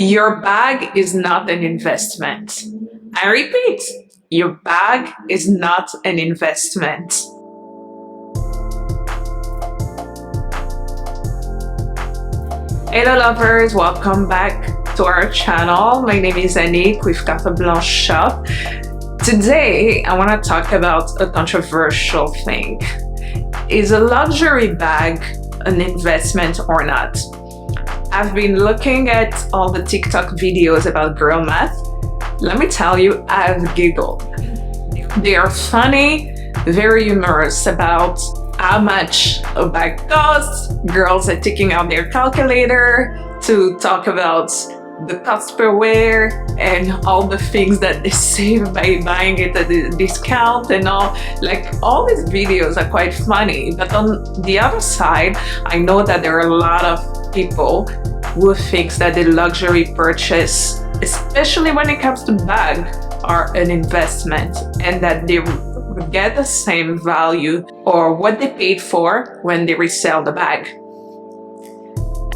Your bag is not an investment. I repeat, your bag is not an investment. Hello lovers, welcome back to our channel. My name is Enrich with Carte Blanche shop. Today, I want to talk about a controversial thing. Is a luxury bag an investment or not? I've been looking at all the TikTok videos about girl math. Let me tell you, I've giggled. They are funny, very humorous about how much a bag costs. Girls are taking out their calculator to talk about the cost per wear and all the things that they save by buying it at a discount and all. Like, all these videos are quite funny, but on the other side, I know that there are a lot of people who thinks that the luxury purchase, especially when it comes to bag, are an investment and that they get the same value or what they paid for when they resell the bag.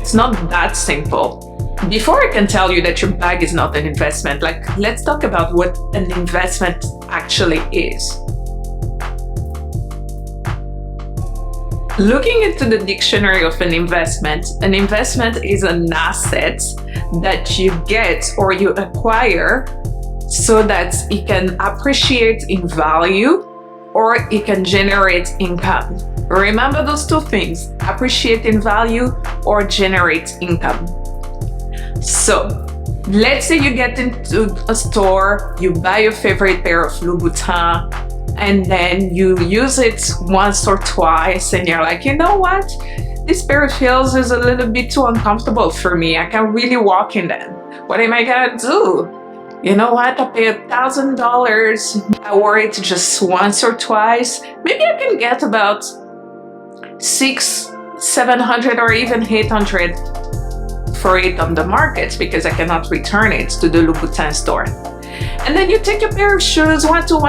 It's not that simple. Before I can tell you that your bag is not an investment, let's talk about what an investment actually is. Looking into the dictionary of an investment is an asset that you get or you acquire so that it can appreciate in value or it can generate income. Remember those two things, appreciate in value or generate income. So let's say you get into a store, you buy your favorite pair of Louboutin, and then you use it once or twice and you're like, you know what? This pair of heels is a little bit too uncomfortable for me. I can't really walk in them. What am I gonna do? You know what? I pay $1,000. I wore it just once or twice. Maybe I can get about $600, $700 or even $800 for it on the market because I cannot return it to the Louboutin store. And then you take your pair of shoes, one, two.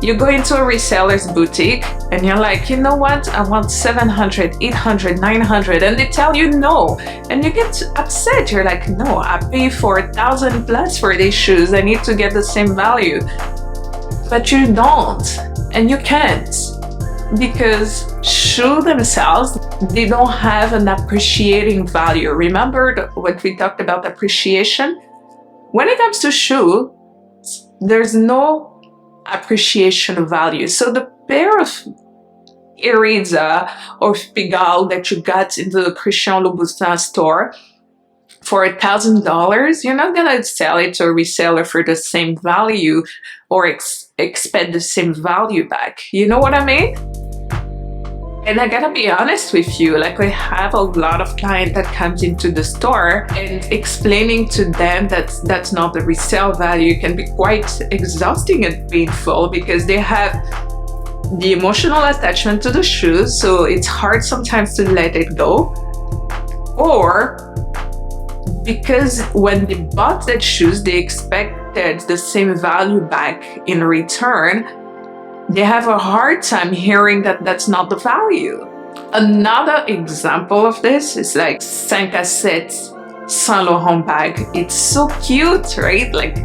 You go into a reseller's boutique and you're like, you know what? I want $700, $800, $900, and they tell you no. And you get upset. You're like, no, I pay for $1,000 plus for these shoes. I need to get the same value. But you don't, and you can't. Because shoes themselves, they don't have an appreciating value. Remember what we talked about appreciation? When it comes to shoe, there's no appreciation value. So the pair of Erida or Pigalle that you got into the Christian Louboutin store for $1,000, you're not gonna sell it to a reseller for the same value or expect the same value back. You know what I mean? And I gotta be honest with you, like, I have a lot of clients that comes into the store and explaining to them that that's not the resale value can be quite exhausting and painful because they have the emotional attachment to the shoes, so it's hard sometimes to let it go. Or because when they bought that shoes, they expected the same value back in return. They have a hard time hearing that that's not the value. Another example of this is like 5 à 7 Saint Laurent bag. It's so cute, right? Like,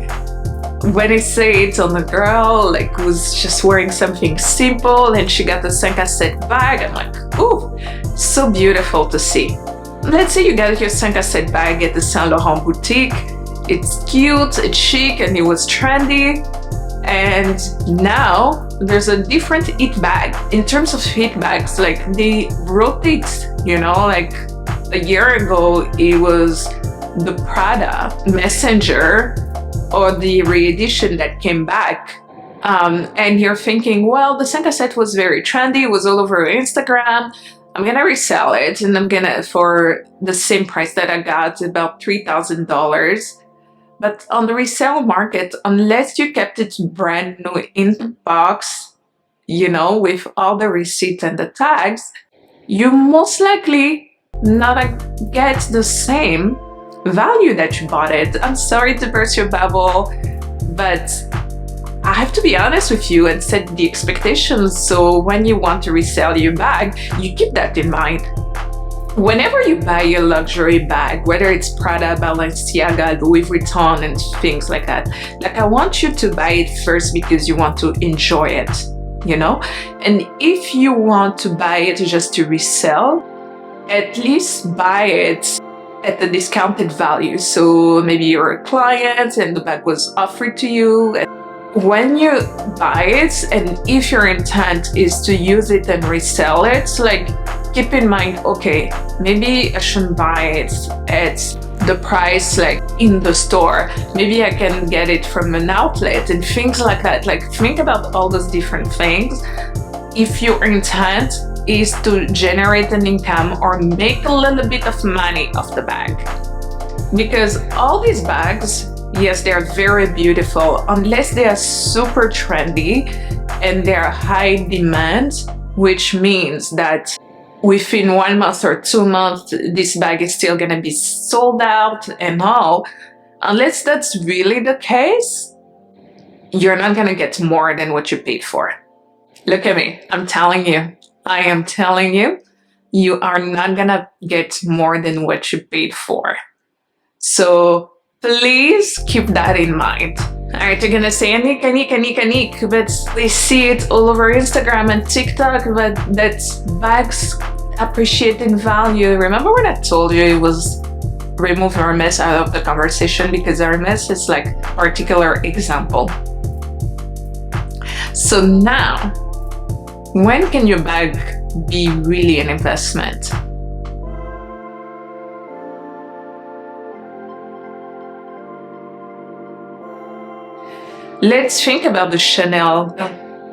when I say it on a girl, like, who's just wearing something simple and she got a 5 à 7 bag, I'm like, ooh, so beautiful to see. Let's say you got your 5 à 7 bag at the Saint Laurent boutique. It's cute, it's chic, and it was trendy. And now there's a different hit bag. In terms of hit bags, like, they rotate, you know, like a year ago it was the Prada Messenger or the re-edition that came back. And you're thinking, well, the 5 à 7 was very trendy, it was all over Instagram. I'm gonna resell it and I'm gonna, for the same price that I got, about $3,000. But on the resale market, unless you kept it brand new in the box, you know, with all the receipt and the tags, you most likely not get the same value that you bought it. I'm sorry to burst your bubble, but I have to be honest with you and set the expectations, so when you want to resell your bag, you keep that in mind. Whenever you buy a luxury bag, whether it's Prada, Balenciaga, Louis Vuitton, and things like that, like, I want you to buy it first because you want to enjoy it, you know? And if you want to buy it just to resell, at least buy it at the discounted value. So maybe you're a client and the bag was offered to you. When you buy it, and if your intent is to use it and resell it, like, keep in mind, okay, maybe I shouldn't buy it at the price like in the store. Maybe I can get it from an outlet and things like that. Like, think about all those different things. If your intent is to generate an income or make a little bit of money off the bag. Because all these bags, yes, they are very beautiful, unless they are super trendy and they are high demand, which means that within 1 month or 2 months, this bag is still gonna be sold out and all. Unless that's really the case, you're not gonna get more than what you paid for. Look at me, I am telling you, you are not gonna get more than what you paid for. So please keep that in mind. All right, you're gonna say, Anik, but they see it all over Instagram and TikTok, but that's bags appreciate in value. Remember when I told you it was remove Hermes out of the conversation, because Hermes is like a particular example. So now, when can your bag be really an investment? Let's think about the Chanel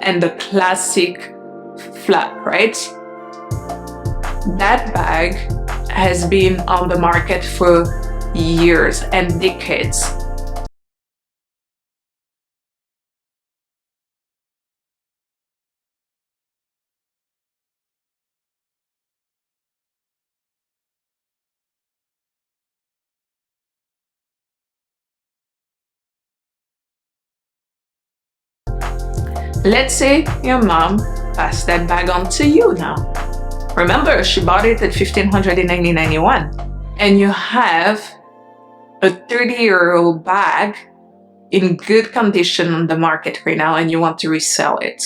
and the classic flat, right? That bag has been on the market for years and decades. Let's say your mom passed that bag on to you now. Remember, she bought it at $1,500 in 1991. And you have a 30-year-old bag in good condition on the market right now, and you want to resell it.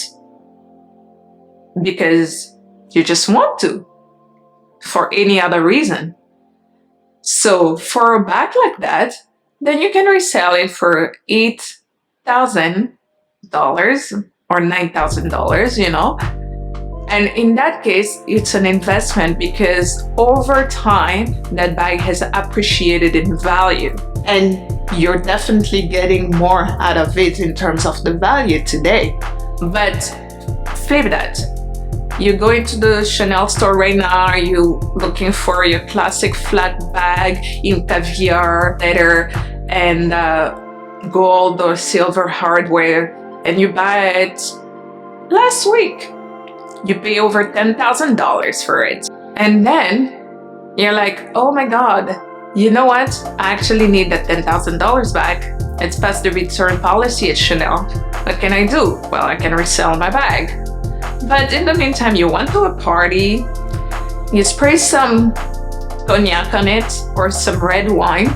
Because you just want to, for any other reason. So for a bag like that, then you can resell it for $8,000 or $9,000, you know? And in that case, it's an investment because over time, that bag has appreciated in value. And you're definitely getting more out of it in terms of the value today. But flip that. You go into the Chanel store right now, you're looking for your classic flat bag in caviar leather and gold or silver hardware, and you buy it last week. You pay over $10,000 for it. And then you're like, oh my God, you know what? I actually need that $10,000 back. It's past the return policy at Chanel. What can I do? Well, I can resell my bag. But in the meantime, you went to a party, you spray some cognac on it or some red wine,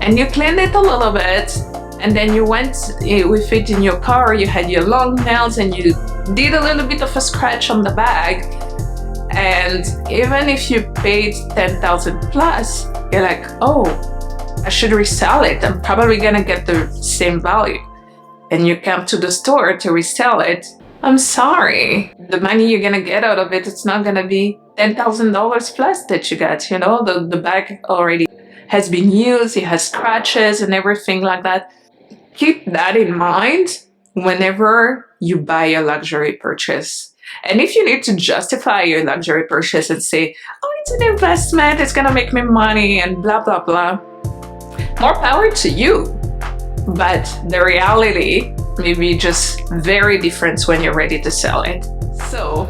and you cleaned it a little bit. And then you went with it in your car, you had your long nails and you did a little bit of a scratch on the bag. And even if you paid $10,000 plus, you're like, oh, I should resell it. I'm probably gonna get the same value. And you come to the store to resell it. I'm sorry, the money you're gonna get out of it, it's not gonna be $10,000 plus that you got, you know? The bag already has been used, it has scratches and everything like that. Keep that in mind whenever you buy a luxury purchase. And if you need to justify your luxury purchase and say, oh, it's an investment, it's gonna make me money and blah, blah, blah, more power to you. But the reality may be just very different when you're ready to sell it. So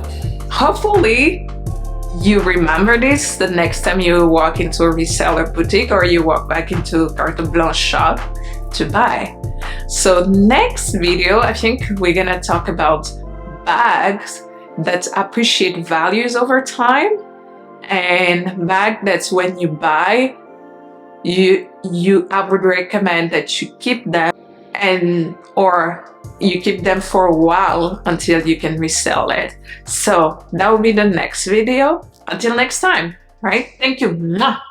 hopefully you remember this the next time you walk into a reseller boutique or you walk back into a Carte Blanche shop to buy. So next video, I think we're gonna talk about bags that appreciate values over time And bag, that's when you buy, I would recommend that you keep them, and or you keep them for a while until you can resell it. So that will be the next video. Until next time, right? Thank you. Mwah.